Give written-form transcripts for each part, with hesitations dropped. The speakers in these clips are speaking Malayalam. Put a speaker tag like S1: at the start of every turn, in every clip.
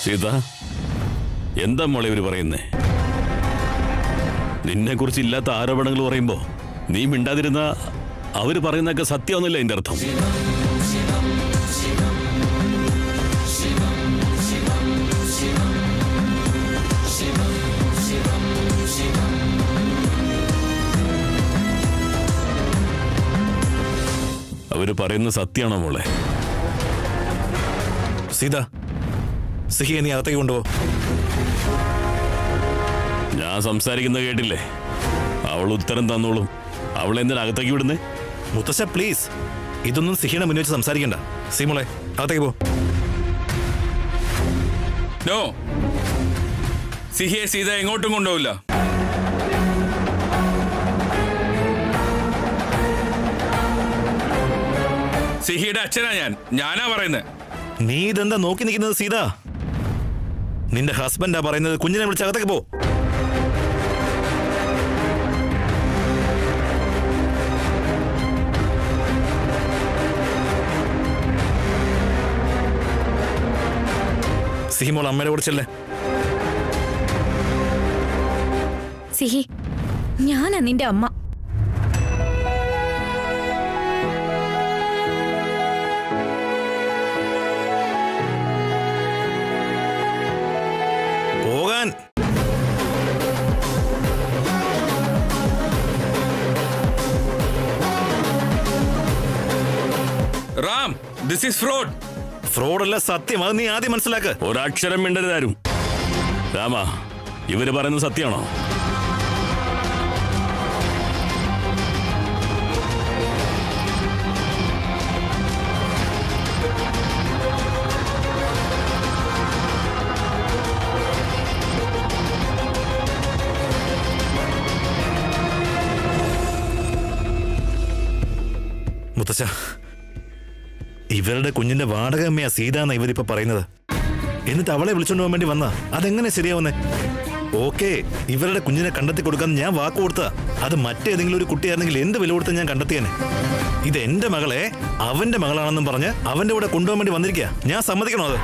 S1: സീത, എന്താ മോളെ ഇവര് പറയുന്നേ? നിന്നെ കുറിച്ച് ഇല്ലാത്ത ആരോപണങ്ങൾ പറയുമ്പോ നീ മിണ്ടാതിരുന്ന അവര് പറയുന്നൊക്കെ സത്യമൊന്നുമില്ല എന്റെ അർത്ഥം. അവര് പറയുന്ന സത്യമാണോ മോളെ?
S2: സീത, സിഹിയെ നീ അകത്തേക്ക് കൊണ്ടുപോ.
S1: ഞാൻ സംസാരിക്കുന്നത് കേട്ടില്ലേ? അവൾ ഉത്തരം തന്നോളും. അവളെ എന്തിനാ അകത്തേക്ക് വിടുന്നേ?
S2: മുത്തശ്ശ പ്ലീസ്, ഇതൊന്നും സിഹിയുടെ മുന്നിൽ വെച്ച് സംസാരിക്കണ്ട. സീമോളെ അകത്തേക്ക് പോ.
S3: നോ, സിഹിയെ സീത എങ്ങോട്ടും കൊണ്ടുപോവില്ല. സിഹിയുടെ അച്ഛനാ ഞാനാ പറയുന്നത്.
S2: നീ ഇതെന്താ നോക്കി നിൽക്കുന്നത് സീത? നിന്റെ ഹസ്ബൻഡാ പറയുന്നത്. കുഞ്ഞിനെ വിളിച്ച് അകത്തേക്ക് പോ. സിഹിമോൾ അമ്മയുടെ കുറിച്ചല്ലേ?
S4: സിഹി, ഞാനാ നിന്റെ അമ്മ.
S2: പോകാൻ.
S3: Ram, this is fraud.
S2: ഫ്രോഡല്ല, സത്യം. അത് നീ ആദ്യം മനസ്സിലാക്ക്.
S1: ഒരക്ഷരം മിണ്ടരുതാരും. രാമ, ഇവര് പറയുന്നത് സത്യമാണോ?
S2: മുത്തച്ഛ, ഇവരുടെ കുഞ്ഞിന്റെ വാടകമ്മയാ സീത എന്നാ ഇവരിപ്പോ പറയുന്നത്. എന്നിട്ട് അവളെ വിളിച്ചോണ്ട് പോകാൻ വേണ്ടി വന്നാ അതെങ്ങനെ ശരിയാവുന്നേ? ഓക്കെ, ഇവരുടെ കുഞ്ഞിനെ കണ്ടെത്തി കൊടുക്കാൻ ഞാൻ വാക്ക് കൊടുത്താ. അത് മറ്റേതെങ്കിലും ഒരു കുട്ടിയായിരുന്നെങ്കിൽ എന്ത് വില കൊടുത്ത് ഞാൻ കണ്ടെത്തിയേനെ. ഇത് എന്റെ മകളെ അവന്റെ മകളാണെന്നും പറഞ്ഞ് അവന്റെ കൂടെ കൊണ്ടുപോകാൻ വേണ്ടി വന്നിരിക്കുക. ഞാൻ സമ്മതിക്കണോ അത്?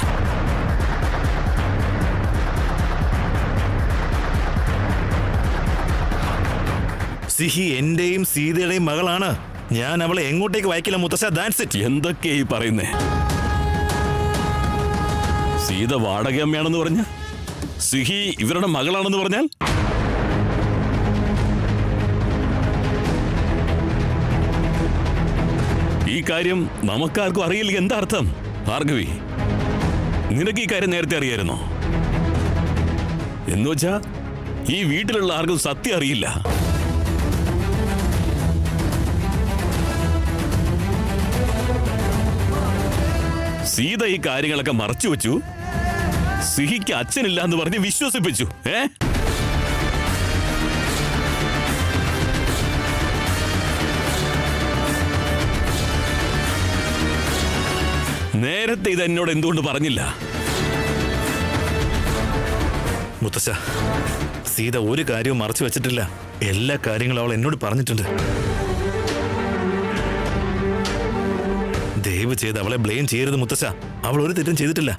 S2: സിഹി എന്റെയും സീതയുടെയും മകളാണ്. ഞാൻ അവളെ എങ്ങോട്ടേക്ക് വായിക്കില്ല മുത്തശ്ശ. That's it.
S1: എന്തൊക്കെയാ ഈ പറയുന്നേ? സീത വാടകയമ്മയാണെന്ന് പറഞ്ഞ, സിഹി ഇവരുടെ മകളാണെന്ന് പറഞ്ഞാൽ ഈ കാര്യം നമുക്കാർക്കും അറിയില്ല. എന്താ അർത്ഥം? ഭാർഗവി, നിനക്ക് ഈ കാര്യം നേരത്തെ അറിയായിരുന്നോ? എന്നുവെച്ചാ ഈ വീട്ടിലുള്ള ആർക്കും സത്യം അറിയില്ല. സീത ഈ കാര്യങ്ങളൊക്കെ മറച്ചു വെച്ചു. സിഹിക്ക് അച്ഛനില്ല എന്ന് പറഞ്ഞ് വിശ്വസിപ്പിച്ചു. നേരത്തെ ഇത് എന്നോട് എന്തുകൊണ്ട് പറഞ്ഞില്ല?
S2: മുത്തശ്ശ, സീത ഒരു കാര്യവും മറച്ചു വെച്ചിട്ടില്ല. എല്ലാ കാര്യങ്ങളും അവൾ എന്നോട് പറഞ്ഞിട്ടുണ്ട്. ദയവ് ചെയ്ത് അവളെ ബ്ലെയിം ചെയ്യരുത് മുത്തശ്ശ. അവൾ ഒരു തെറ്റും ചെയ്തിട്ടില്ല.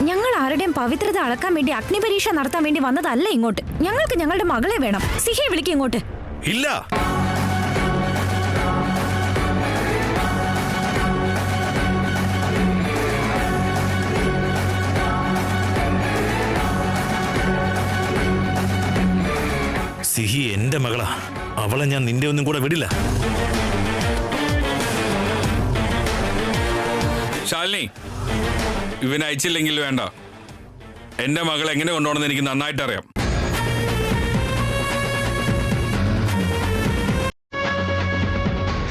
S4: ഞങ്ങൾ ആരുടെയും പവിത്രത അളക്കാൻ വേണ്ടി അഗ്നിപരീക്ഷ നടത്താൻ വേണ്ടി വന്നതല്ല ഇങ്ങോട്ട്. ഞങ്ങൾക്ക് ഞങ്ങളുടെ മകളെ വേണം. സിഹിയെ വിളിക്കും ഇങ്ങോട്ട്.
S2: ഇല്ല. സിഹി എന്റെ മകളാ. അവളെ ഞാൻ നിന്റെ ഒന്നും കൂടെ വിടില്ല.
S3: ശാലിനി, ഇവൻ അയച്ചില്ലെങ്കിൽ വേണ്ട. എന്റെ മകൾ എങ്ങനെ കൊണ്ടുപോകണമെന്ന് എനിക്ക് നന്നായിട്ട് അറിയാം.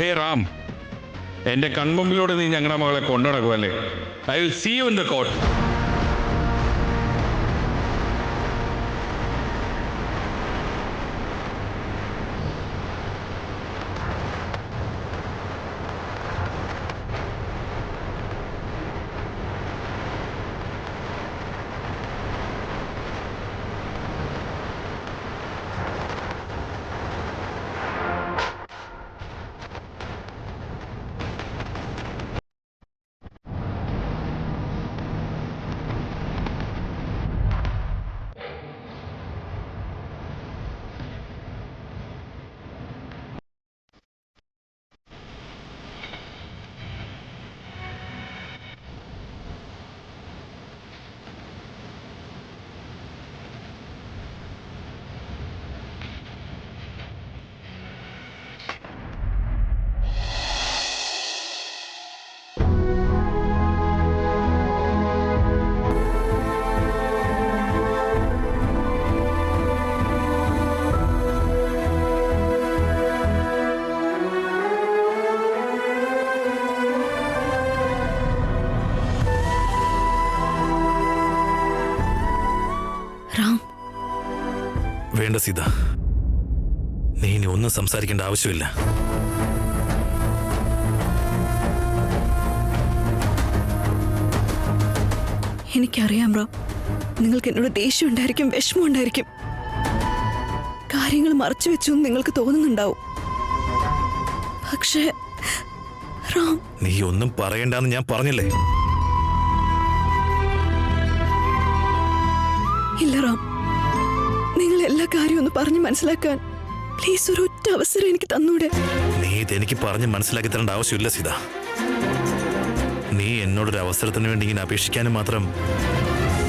S3: ഹേ റാം, എന്റെ കൺമുമ്പിലൂടെ നീ ഞങ്ങളുടെ മകളെ കൊണ്ടുനടക്കുമല്ലേ? I will see you in the court.
S2: Sita. നീ ഇനി ഒന്നും സംസാരിക്കേണ്ട ആവശ്യമില്ല.
S5: എനിക്കറിയാം റാം, നിങ്ങൾക്ക് എന്നോട് ദേഷ്യം ഉണ്ടായിരിക്കും, വിഷമം ഉണ്ടായിരിക്കും, കാര്യങ്ങൾ മറച്ചു വെച്ചു നിങ്ങൾക്ക് തോന്നുന്നുണ്ടാവും. പക്ഷേ റാം,
S2: നീ ഒന്നും പറയണ്ടെന്ന് ഞാൻ പറഞ്ഞില്ലേ?
S5: ഇല്ല റാം, നിങ്ങൾ എല്ലാ കാര്യവും ഒന്ന് പറഞ്ഞ് മനസ്സിലാക്കാൻ പ്ലീസ് ഒരു ഒറ്റ അവസരം എനിക്ക് തന്നൂടെ?
S2: നീ ഇതെനിക്ക് പറഞ്ഞ് മനസ്സിലാക്കി തരേണ്ട ആവശ്യമില്ല സീത. നീ എന്നോടൊരു അവസരത്തിന് വേണ്ടി ഇങ്ങനെ അപേക്ഷിക്കാനും മാത്രം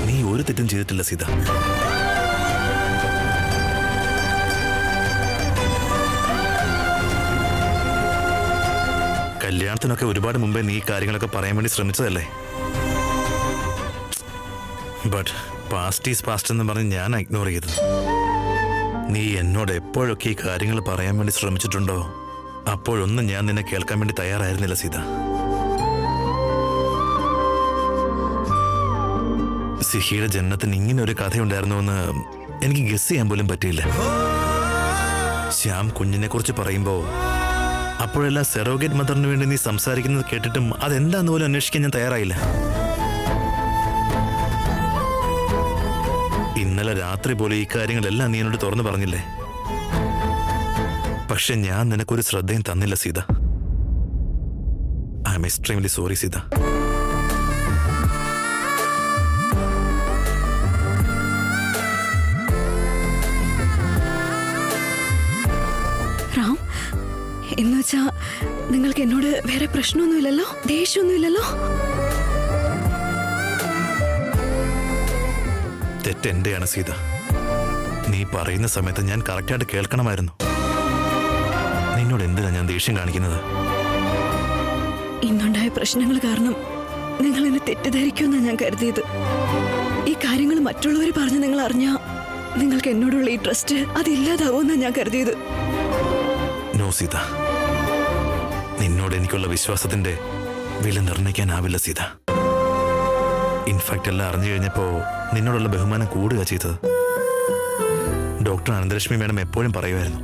S2: നീ ഒരു തെറ്റും ചെയ്തിട്ടില്ല സീത. കല്യാണത്തിനൊക്കെ ഒരുപാട് മുമ്പേ നീ ഈ കാര്യങ്ങളൊക്കെ പറയാൻ വേണ്ടി ശ്രമിച്ചതല്ലേ? ബട്ട് പാസ്റ്റ് ഈസ് പാസ്റ്റ് എന്ന് പറഞ്ഞ് ഞാൻ ഇഗ്നോർ ചെയ്തത്. നീ എന്നോട് എപ്പോഴൊക്കെ ഈ കാര്യങ്ങൾ പറയാൻ വേണ്ടി ശ്രമിച്ചിട്ടുണ്ടോ അപ്പോഴൊന്നും ഞാൻ നിന്നെ കേൾക്കാൻ വേണ്ടി തയ്യാറായിരുന്നില്ല സീത. സിഹിയുടെ ജന്മത്തിന് ഇങ്ങനെ ഒരു കഥയുണ്ടായിരുന്നു എന്ന് എനിക്ക് ഗസ് ചെയ്യാൻ പോലും പറ്റിയില്ല. ശ്യാം കുഞ്ഞിനെ കുറിച്ച് പറയുമ്പോ അപ്പോഴെല്ലാം സെറോഗേറ്റ് മദറിന് വേണ്ടി നീ സംസാരിക്കുന്നത് കേട്ടിട്ടും അതെന്താന്ന് പോലും അന്വേഷിക്കാൻ ഞാൻ തയ്യാറായില്ല. ഇന്നലെ രാത്രി പോലെ ഈ കാര്യങ്ങളെല്ലാം നീ എന്നോട് തുറന്നു പറഞ്ഞില്ലേ? പക്ഷെ ഞാൻ നിനക്കൊരു ശ്രദ്ധയും തന്നില്ല Sita. I am extremely sorry Sita.
S5: Ram, എന്നുവെച്ചാ നിങ്ങൾക്ക് എന്നോട് വേറെ പ്രശ്നമൊന്നുമില്ലല്ലോ, ദേഷ്യമൊന്നുമില്ലല്ലോ?
S2: തെറ്റെന്റെയാണ് സീത. നീ പറയുന്ന സമയത്ത് ഞാൻ കറക്റ്റായിട്ട് കേൾക്കണമായിരുന്നു. നിന്നോട് എന്തിനാ ഞാൻ ദേഷ്യം കാണിക്കുന്നത്?
S5: ഇന്നുണ്ടായ പ്രശ്നങ്ങൾ കാരണം നിങ്ങൾ എന്നെ തെറ്റിദ്ധരിക്കുമെന്നാണ് ഞാൻ കരുതിയത്. ഈ കാര്യങ്ങൾ മറ്റുള്ളവർ പറഞ്ഞ് നിങ്ങൾ അറിഞ്ഞാ നിങ്ങൾക്ക് എന്നോടുള്ള ഈ ട്രസ്റ്റ് അതില്ലാതാവുമെന്നാണ് ഞാൻ കരുതിയത്.
S2: നോ സീത, നിന്നോട് എനിക്കുള്ള വിശ്വാസത്തിന്റെ വില നിർണ്ണയിക്കാനാവില്ല സീത. ഇൻഫാക്ട് എല്ലാം അറിഞ്ഞു കഴിഞ്ഞപ്പോ നിന്നോടുള്ള ബഹുമാനം കൂടുക ചെയ്തത്. ഡോക്ടർ അനന്തലക്ഷ്മി മാഡം എപ്പോഴും പറയുമായിരുന്നു,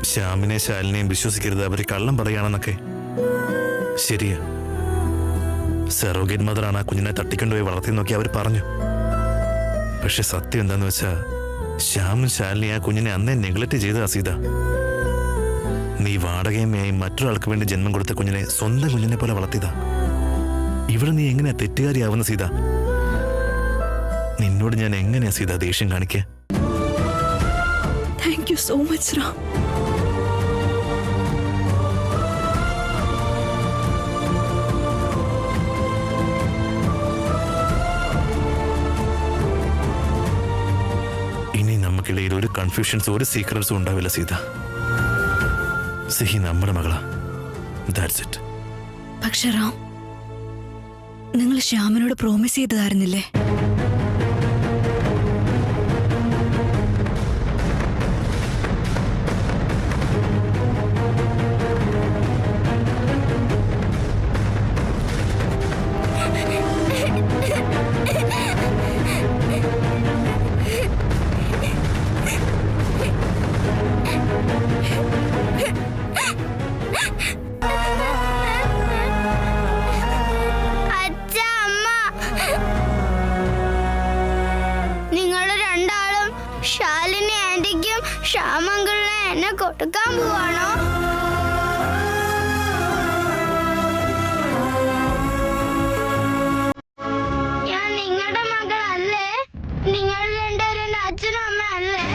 S2: ശ്യാമിനെ ശാലിനെയും വിശ്വസിക്കരുത്, അവര് കള്ളം പറയുകയാണെന്നൊക്കെ. ശരിയാ, സെറോഗേറ്റ് മദറാണ് ആ കുഞ്ഞിനെ തട്ടിക്കൊണ്ടുപോയി വളർത്തി നോക്കി അവർ പറഞ്ഞു. പക്ഷെ സത്യം എന്താന്ന് വെച്ചാ ശ്യാമും ശാലിനി ആ കുഞ്ഞിനെ അന്നേ നെഗ്ലക്ട് ചെയ്തതാ സീത. നീ വാടകയമ്മയായി മറ്റൊരാൾക്ക് വേണ്ടി ജന്മം കൊടുത്ത കുഞ്ഞിനെ സ്വന്തം കുഞ്ഞിനെ പോലെ വളർത്തിയതാ. ഇവിടെ നീ എങ്ങനെയാ തെറ്റുകാരിയാവുന്ന സീത? നിന്നോട് ഞാൻ എങ്ങനെയാ സീത ദേഷ്യം കാണിക്കുക?
S5: Thank you so much Ram.
S2: ഇനി നമുക്കിടയിൽ ഒരു കൺഫ്യൂഷൻസ്, ഒരു സീക്രട്സും ഉണ്ടാവില്ല സീത. സിഹി നമ്മുടെ മകളാ. That's it.
S5: പക്ഷെ റാം, നിങ്ങൾ ശ്യാമിനോട് പ്രോമിസ് ചെയ്തതായിരുന്നില്ലേ?
S6: ശാലിനി ആന്റിക്കും ശ്യാമങ്കിളിനെ എന്നെ കൊടുക്കാൻ പോവാണോ? ഞാൻ നിങ്ങളുടെ മകളല്ലേ? നിങ്ങൾ രണ്ടുപേരും അച്ഛനും അമ്മ അല്ലേ?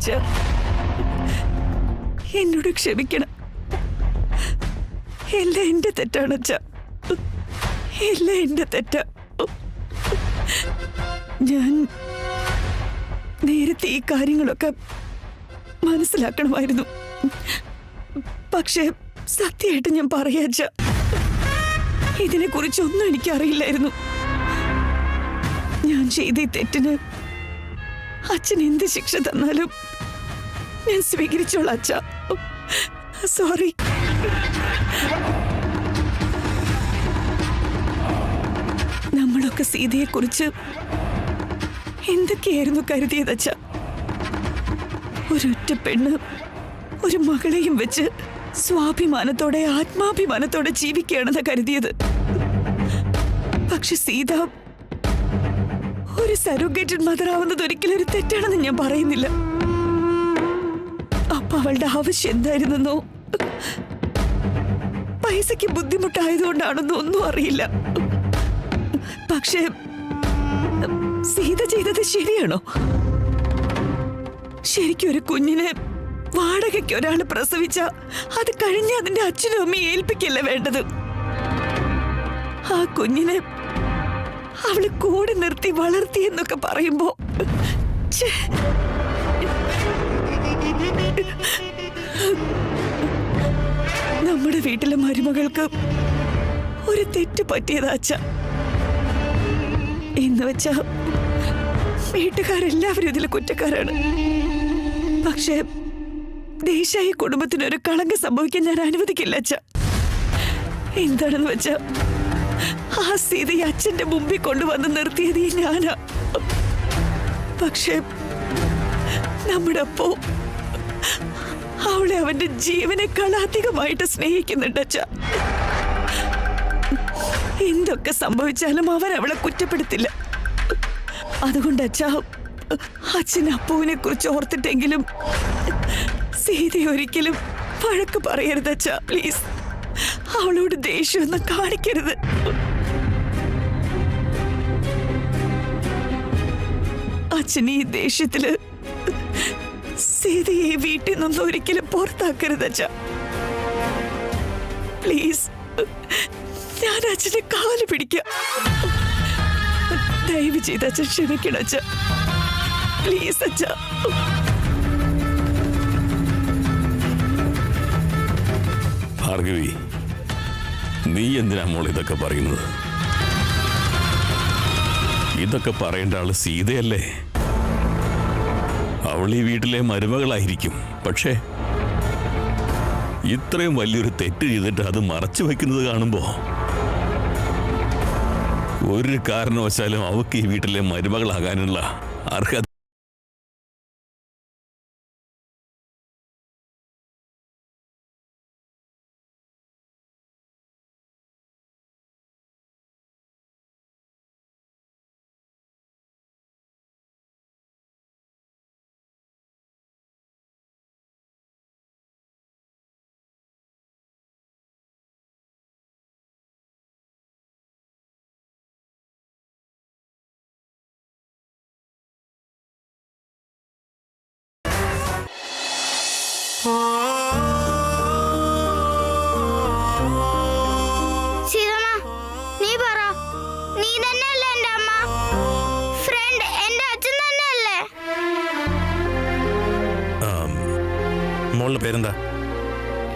S5: അച്ഛ. എന്നോട് ക്ഷമിക്കണം. എല്ലാം എന്റെ തെറ്റാണ് അച്ഛ. എല്ലാം എന്റെ തെറ്റാ. ഞാൻ നേരത്തെ ഈ കാര്യങ്ങളൊക്കെ മനസ്സിലാക്കണമായിരുന്നു. പക്ഷേ സത്യമായിട്ട് ഞാൻ പറയാച്ച, ഇതിനെ കുറിച്ചൊന്നും എനിക്കറിയില്ലായിരുന്നു. ഞാൻ ചെയ്ത ഈ തെറ്റിന് അച്ഛൻ എന്ത് ശിക്ഷ തന്നാലും ഞാൻ സ്വീകരിച്ചോളാം അച്ഛ. സോറി. നമ്മളൊക്കെ സീതയെ കുറിച്ച് എന്തൊക്കെയായിരുന്നു കരുതിയതച്ച. ഒരൊറ്റ പെണ്ണ് ഒരു മകളെയും വെച്ച് സ്വാഭിമാനത്തോടെ ആത്മാഭിമാനത്തോടെ ജീവിക്കുകയാണെന്ന് കരുതിയത്. പക്ഷെ സീത ഒരു സരോഗേറ്റഡ് മദർ ആവുന്നത് ഒരിക്കലും ഒരു തെറ്റാണെന്ന് ഞാൻ പറയുന്നില്ല. അപ്പൊ അവളുടെ ആവശ്യം എന്തായിരുന്നെന്നോ പൈസയ്ക്ക് ബുദ്ധിമുട്ടായതുകൊണ്ടാണെന്നോ ഒന്നും അറിയില്ല. പക്ഷേ സീത ചെയ്തത് ശരിയാണോ? ശരിക്കും ഒരു കുഞ്ഞിനെ വാടകയ്ക്ക് ഒരാൾ പ്രസവിച്ച അത് കഴിഞ്ഞ് അതിന്റെ അച്ഛനും അമ്മയും ഏൽപ്പിക്കല്ലേ വേണ്ടത്? ആ കുഞ്ഞിനെ അവള് കൂടെ നിർത്തി വളർത്തി എന്നൊക്കെ പറയുമ്പോ ഛേ, നമ്മുടെ വീട്ടിലെ മരുമകൾക്ക് ഒരു തെറ്റ് പറ്റിയതാ അച്ഛ. എന്ന് വെച്ചാ വീട്ടുകാരെല്ലാവരും ഇതിൽ കുറ്റക്കാരാണ്. പക്ഷേ ദേശായി കുടുംബത്തിനൊരു കളങ്കം സംഭവിക്കാൻ ഞാൻ അനുവദിക്കില്ല അച്ഛ. എന്താണെന്ന് വെച്ചാ ആ സീതയെ അച്ഛന്റെ മുമ്പിൽ കൊണ്ടുവന്ന് നിർത്തിയത് ഈ ഞാനാ. പക്ഷേ നമ്മുടെ അപ്പോ അവളെ അവന്റെ ജീവനേക്കാൾ അധികമായിട്ട് സ്നേഹിക്കുന്നുണ്ട് അച്ഛ. എന്തൊക്കെ സംഭവിച്ചാലും അവൻ അവളെ കുറ്റപ്പെടുത്തില്ല. അതുകൊണ്ട് അച്ഛാ, അച്ഛൻ അപ്പുവിനെ കുറിച്ച് ഓർത്തിട്ടെങ്കിലും സീതയെ ഒരിക്കലും വഴക്ക് പറയരുത് അച്ഛാ. പ്ലീസ്, അവളോട് ദേഷ്യമൊന്നും കാണിക്കരുത്. അച്ഛൻ ഈ ദേഷ്യത്തില് സീതയെ വീട്ടിൽ നിന്നൊന്നും ഒരിക്കലും പുറത്താക്കരുത് അച്ഛാ. പ്ലീസ്, ഞാൻ അച്ഛനെ കാല് പിടിക്കാം. ദയവ് ചെയ്ത് അച്ഛൻ ക്ഷമിക്കണം അച്ഛ. പ്ലീസ് അച്ഛ.
S1: ഭാർഗവി, നീ എന്തിനാ മോൾ ഇതൊക്കെ പറയുന്നത്? ഇതൊക്കെ പറയേണ്ട ആള് സീതയല്ലേ? അവൾ ഈ വീട്ടിലെ മരുമകളായിരിക്കും. പക്ഷേ ഇത്രയും വലിയൊരു തെറ്റ് ചെയ്തിട്ട് അത് മറച്ചു വയ്ക്കുന്നത് കാണുമ്പോ ഒരു കാരണവശാലും അവൾക്ക് ഈ വീട്ടിലെ മരുമകളാകാനുള്ള അർഹത
S6: സീതമ്മ, നീ പറ, നീ തന്നെയല്ലേ എന്റെ അമ്മ? ഫ്രണ്ട് എന്റെ അച്ഛൻ തന്നെയല്ലേ?
S2: മോളുടെ പേരെന്താ?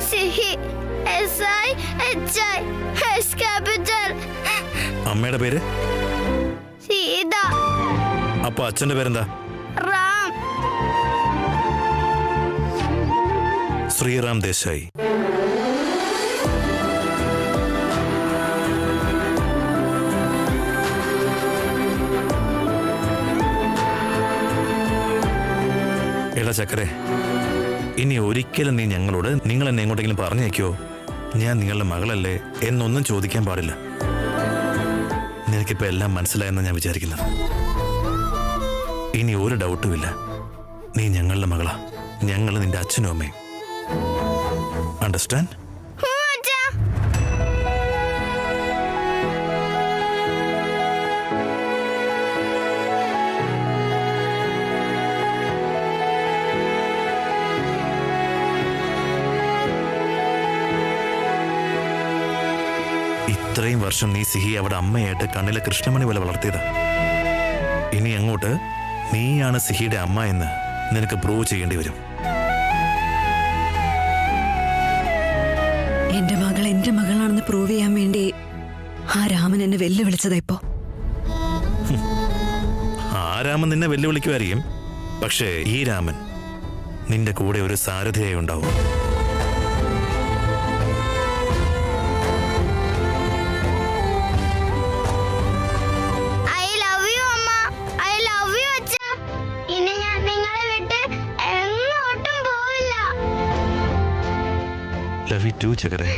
S6: സിഹി, SIHI, S capital.
S2: അമ്മയുടെ പേര്?
S6: സീത.
S2: അപ്പൊ അച്ഛന്റെ പേരെന്താ?
S6: റാം.
S2: ശ്രീറാം ദേശായി. എടാ ചക്കരെ, ഇനി ഒരിക്കലും നീ ഞങ്ങളോട് നിങ്ങൾ എന്നെ എങ്ങോട്ടെങ്കിലും പറഞ്ഞേക്കോ ഞാൻ നിങ്ങളുടെ മകളല്ലേ എന്നൊന്നും ചോദിക്കാൻ പാടില്ല. നിനക്കിപ്പോ എല്ലാം മനസ്സിലായെന്ന് ഞാൻ വിചാരിക്കുന്നത്. ഇനി ഒരു ഡൗട്ടുമില്ല, നീ ഞങ്ങളുടെ മകളാ. ഞങ്ങൾ നിന്റെ അച്ഛനും അമ്മയും. അണ്ടർസ്റ്റാൻഡ്? ഇത്രയും വർഷം നീ സിഹി അവിടെ അമ്മയായിട്ട് കണ്ണിലെ കൃഷ്ണമണി പോലെ വളർത്തിയതാ. ഇനി അങ്ങോട്ട് നീയാണ് സിഹിയുടെ അമ്മ എന്ന് നിനക്ക് പ്രൂവ് ചെയ്യേണ്ടി വരും.
S5: എന്റെ മകൾ എന്റെ മകളാണെന്ന് പ്രൂവ് ചെയ്യാൻ വേണ്ടി ആ രാമൻ എന്നെ വെല്ലുവിളിച്ചതാ ഇപ്പോ.
S2: ആ രാമൻ നിന്നെ വെല്ലുവിളിക്കുമായിരിക്കും, പക്ഷേ ഈ രാമൻ നിന്റെ കൂടെ ഒരു സാരഥിയായി ഉണ്ടാവും.
S6: ഐ ലവ് യു അമ്മ, ഐ ലവ് യു അച്ഛ. ഇനി ഞാൻ നിങ്ങളെ വിട്ട് എങ്ങോട്ടും പോവില്ല.
S2: ലവ് യു ടു ചകരേ.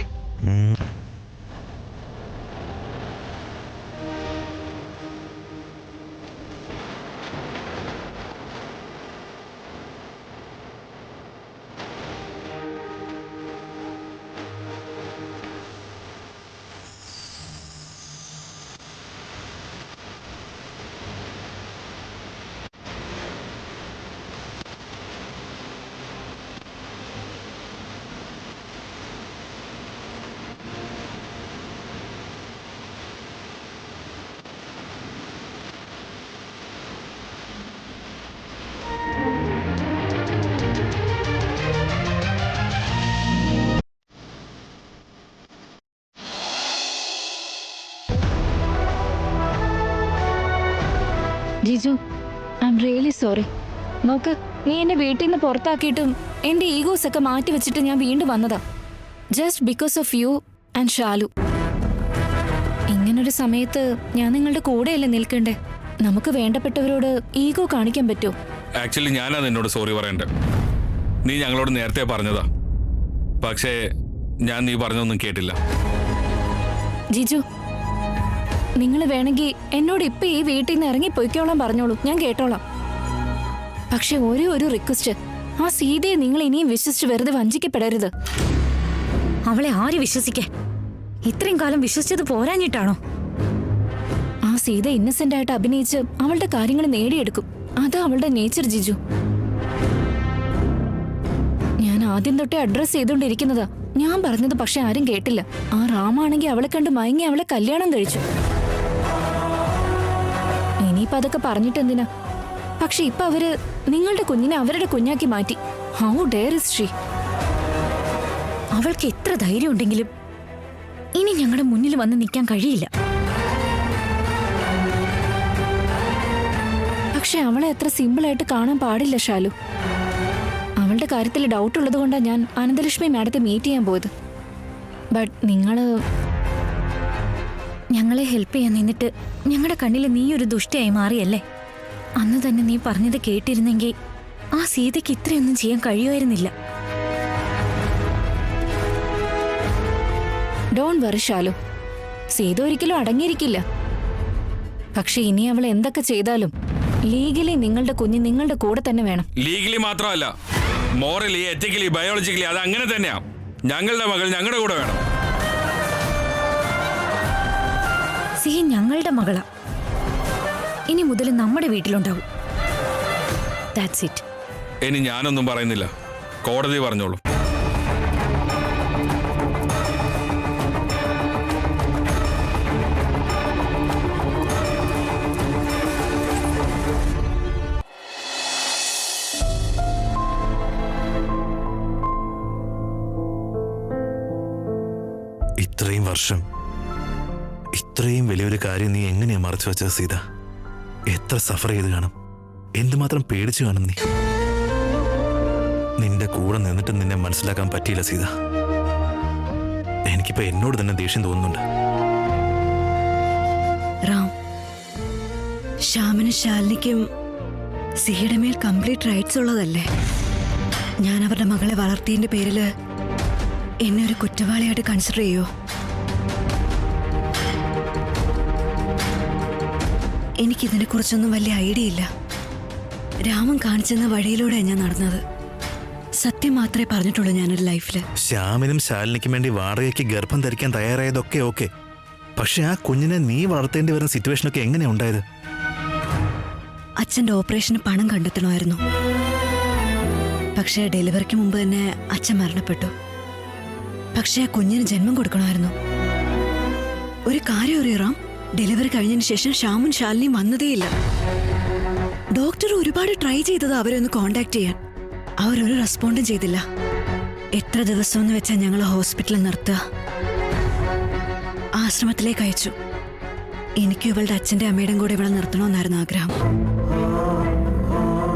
S4: Jiju, I am really sorry. നോക്ക്, നീ എന്നെ വീട്ടിൽ നിന്ന് പുറത്താക്കിയിട്ടും എന്റെ ഈഗോസ് ഒക്കെ മാറ്റി വെച്ചിട്ട് ഞാൻ വീണ്ടും വന്നതാ. Just because of you and Shalu. ഇങ്ങനൊരു സമയത്ത് ഞാൻ നിങ്ങളുടെ കൂടെയല്ലേ നിൽക്കണ്ടേ? നമുക്ക് വേണ്ടപ്പെട്ടവരോട് ഈഗോ കാണിക്കാൻ പറ്റുമോ?
S3: ആക്ച്വലി ഞാനാ നിന്നോട് സോറി പറയണ്ടേ. നീ ഞങ്ങളോട് നേരത്തെ പറഞ്ഞതാ, പക്ഷേ ഞാൻ നീ പറഞ്ഞൊന്നും കേട്ടില്ല.
S4: ജിജു, നിങ്ങൾ വേണമെങ്കിൽ എന്നോട് ഇപ്പൊ ഈ വീട്ടിൽ നിന്ന് ഇറങ്ങി പൊയ്ക്കോളാൻ പറഞ്ഞോളൂ, ഞാൻ കേട്ടോളാം. പക്ഷെ ഒരേ ഒരു റിക്വസ്റ്റ്, ആ സീതയെ നിങ്ങൾ ഇനിയും വിശ്വസിച്ച് വെറുതെ വഞ്ചിക്കപ്പെടരുത്. അവളെ ആര് വിശ്വസിക്കേ? ഇത്രയും കാലം വിശ്വസിച്ചത് പോരാഞ്ഞിട്ടാണോ? ആ സീത ഇന്നസെന്റ് ആയിട്ട് അഭിനയിച്ച് അവളുടെ കാര്യങ്ങൾ നേടിയെടുക്കും. അതാ അവളുടെ നേച്ചർ ജിജു. ഞാൻ ആദ്യം തൊട്ടേ അഡ്രസ് ചെയ്തുകൊണ്ടിരിക്കുന്നതാ. ഞാൻ പറഞ്ഞത് പക്ഷെ ആരും കേട്ടില്ല. ആ റാമാണെങ്കിൽ അവളെ കണ്ട് മയങ്ങി അവളെ കല്യാണം കഴിച്ചു. ഇനിയിപ്പോ അതൊക്കെ പറഞ്ഞിട്ടെന്തിനാ? പക്ഷെ ഇപ്പൊ അവര് നിങ്ങളുടെ കുഞ്ഞിനെ അവരുടെ കുഞ്ഞാക്കി മാറ്റി. How dare is she? അവൾക്ക് എത്ര ധൈര്യം ഉണ്ടെങ്കിലും ഇനി ഞങ്ങളുടെ മുന്നിൽ വന്ന് നിൽക്കാൻ കഴിയില്ല. പക്ഷെ അവളെ അത്ര സിമ്പിളായിട്ട് കാണാൻ പാടില്ല ഷാലു. അവളുടെ കാര്യത്തിൽ ഡൗട്ട് ഉള്ളത് കൊണ്ടാണ് ഞാൻ അനന്തലക്ഷ്മി മാഡത്തെ മീറ്റ് ചെയ്യാൻ പോയത്. ബട്ട് ഞങ്ങളെ ഹെൽപ്പ് ചെയ്യാൻ നിന്നിട്ട് ഞങ്ങളുടെ കണ്ണിൽ നീ ഒരു ദുഷ്ടയായി മാറിയല്ലേ? അന്ന് തന്നെ നീ പറഞ്ഞത് കേട്ടിരുന്നെങ്കിൽ ആ സീതയ്ക്ക് ഇത്രയൊന്നും ചെയ്യാൻ കഴിയുമായിരുന്നില്ല. ഡോണ്ട് വറി ഷാലു, സീത ഒരിക്കലും അടങ്ങിയിരിക്കില്ല. പക്ഷെ ഇനി അവൾ എന്തൊക്കെ ചെയ്താലും ലീഗലി നിങ്ങളുടെ കുഞ്ഞ് നിങ്ങളുടെ കൂടെ തന്നെ വേണം.
S3: ലീഗലി മാത്രമല്ല, മോറലി, എത്തിക്കലി, ബയോളജിക്കലി അത് അങ്ങനെ തന്നെയാ. ഞങ്ങളുടെ മകൾ ഞങ്ങളുടെ കൂടെ വേണം.
S4: സീ ഞങ്ങളുടെ മകളാ. ഇനി മുതൽ നമ്മുടെ വീട്ടിലുണ്ടാവും. That's it.
S3: ഇനി ഞാനൊന്നും പറയുന്നില്ല, കോടതി പറഞ്ഞോളൂ.
S2: ഇത്രയും വർഷം ഇത്രയും വലിയൊരു കാര്യം നീ എങ്ങനെയാ മറച്ചു വെച്ചത് സീത? എത്ര സഫർ ചെയ്ത് കാണും, എന്തുമാത്രം പേടിച്ചു കാണും നീ. നിന്റെ കൂടെ നിന്നിട്ട് നിന്നെ മനസ്സിലാക്കാൻ പറ്റിയില്ല സീത. എനിക്കിപ്പോ എന്നോട് തന്നെ ദേഷ്യം തോന്നുന്നുണ്ട്.
S5: റാം, ശ്യാമിനും ശാലിനിക്കും സിഹിയുടെ മേൽ കംപ്ലീറ്റ് റൈറ്റ്സ് ഉള്ളതല്ലേ? ഞാൻ അവരുടെ മകളെ വളർത്തിയതിന്റെ പേരില് എന്നെ ഒരു കുറ്റവാളിയായിട്ട് കൺസിഡർ ചെയ്യോ? എനിക്കിതിനെ കുറിച്ചൊന്നും വലിയ ഐഡിയ ഇല്ല. രാമൻ കാണിച്ചെന്ന വഴിയിലൂടെയാണ് ഞാൻ നടന്നത്. സത്യം മാത്രമേ പറഞ്ഞിട്ടുള്ളൂ ഞാനൊരു ലൈഫില്.
S2: ശ്യാമിനും ശാലിനിക്കും വേണ്ടി വാടകയ്ക്ക് ഗർഭം ധരിക്കാൻ തയ്യാറായതൊക്കെ ഓക്കെ, പക്ഷെ ആ കുഞ്ഞിനെ നീ വളർത്തേണ്ടി വരുന്ന സിറ്റുവേഷനൊക്കെ എങ്ങനെയാ ഉണ്ടായത്?
S5: അച്ഛൻ്റെ ഓപ്പറേഷന് പണം കണ്ടെത്തണമായിരുന്നു. പക്ഷേ ഡെലിവറിക്ക് മുമ്പ് തന്നെ അച്ഛൻ മരണപ്പെട്ടു. പക്ഷേ ആ കുഞ്ഞിന് ജന്മം കൊടുക്കണമായിരുന്നു. ഒരു കാര്യം അറിയാം, ഡെലിവറി കഴിഞ്ഞതിന് ശേഷം ശ്യാമും ശാലിനിയും വന്നതേയില്ല. ഡോക്ടർ ഒരുപാട് ട്രൈ ചെയ്തത് അവരെ ഒന്ന് കോണ്ടാക്ട് ചെയ്യാൻ. അവരൊരു റെസ്പോണ്ടും ചെയ്തില്ല. എത്ര ദിവസം എന്ന് വെച്ചാൽ ഞങ്ങൾ ഹോസ്പിറ്റലിൽ നിർത്തുക. ആശ്രമത്തിലേക്ക് അയച്ചു. എനിക്ക് ഇവളുടെ അച്ഛൻ്റെ അമ്മയുടെയും കൂടെ ഇവിടെ നിർത്തണമെന്നായിരുന്നു ആഗ്രഹം.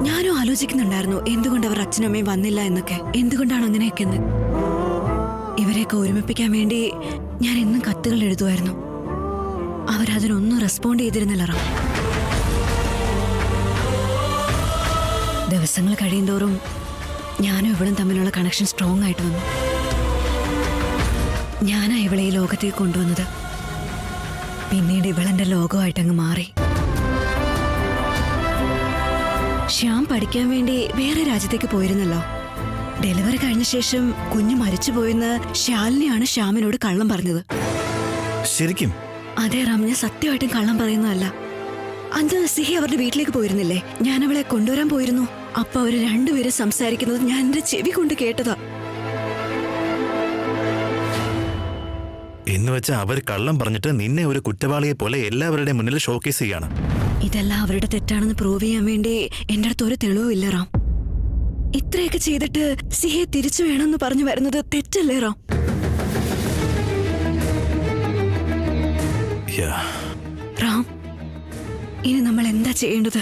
S5: ഞാനും ആലോചിക്കുന്നുണ്ടായിരുന്നു എന്തുകൊണ്ട് അവർ അച്ഛനും അമ്മയും വന്നില്ല എന്നൊക്കെ, എന്തുകൊണ്ടാണ് അങ്ങനെയൊക്കെ എന്ന്. ഇവരെയൊക്കെ ഒരുമിപ്പിക്കാൻ വേണ്ടി ഞാൻ എന്നും കത്തുകൾ എഴുതുമായിരുന്നു. അവരതിനൊന്നും റെസ്പോണ്ട് ചെയ്തിരുന്നില്ല റാം. ദിവസങ്ങൾ കഴിയുന്തോറും ഞാനും ഇവളും തമ്മിലുള്ള കണക്ഷൻ സ്ട്രോങ് ആയിട്ട് വന്നു. ഞാനാ ഇവളെ ഈ ലോകത്തേക്ക് കൊണ്ടുവന്നത്. പിന്നീട് ഇവളെന്റെ ലോകമായിട്ടങ്ങ് മാറി. ശ്യാം പഠിക്കാൻ വേണ്ടി വേറെ രാജ്യത്തേക്ക് പോയിരുന്നല്ലോ. ഡെലിവറി കഴിഞ്ഞ ശേഷം കുഞ്ഞ് മരിച്ചുപോയെന്ന് ശാലിനിയാണ് ശ്യാമിനോട് കള്ളം പറഞ്ഞത്.
S2: ശരിക്കും?
S5: അതെ റാം, ഞാൻ സത്യമായിട്ടും കള്ളം പറയുന്നതല്ല. അന്ന് സിഹി അവരുടെ വീട്ടിലേക്ക് പോയിരുന്നില്ലേ, ഞാൻ അവളെ കൊണ്ടുവരാൻ പോയിരുന്നു. അപ്പൊ അവര് രണ്ടുപേരും സംസാരിക്കുന്നത് ഞാൻ എന്റെ ചെവി കൊണ്ട് കേട്ടതാ.
S2: എന്ന് വെച്ചാൽ അവർ കള്ളം പറഞ്ഞിട്ട് നിന്നെ ഒരു കുറ്റവാളിയെ പോലെ എല്ലാവരുടെയും മുന്നിൽ ഷോക്കേസ് ചെയ്യാണ്.
S5: ഇതെല്ലാം അവരുടെ തെറ്റാണെന്ന് പ്രൂവ് ചെയ്യാൻ വേണ്ടി എന്റെ അടുത്ത് ഒരു തെളിവില്ല റാം. ഇത്രയൊക്കെ ചെയ്തിട്ട് സിഹയെ തിരിച്ചു വേണമെന്ന് പറഞ്ഞു വരുന്നത് തെറ്റല്ലേ റാം? റാം, ഇനി നമ്മൾ എന്താ ചെയ്യേണ്ടത്?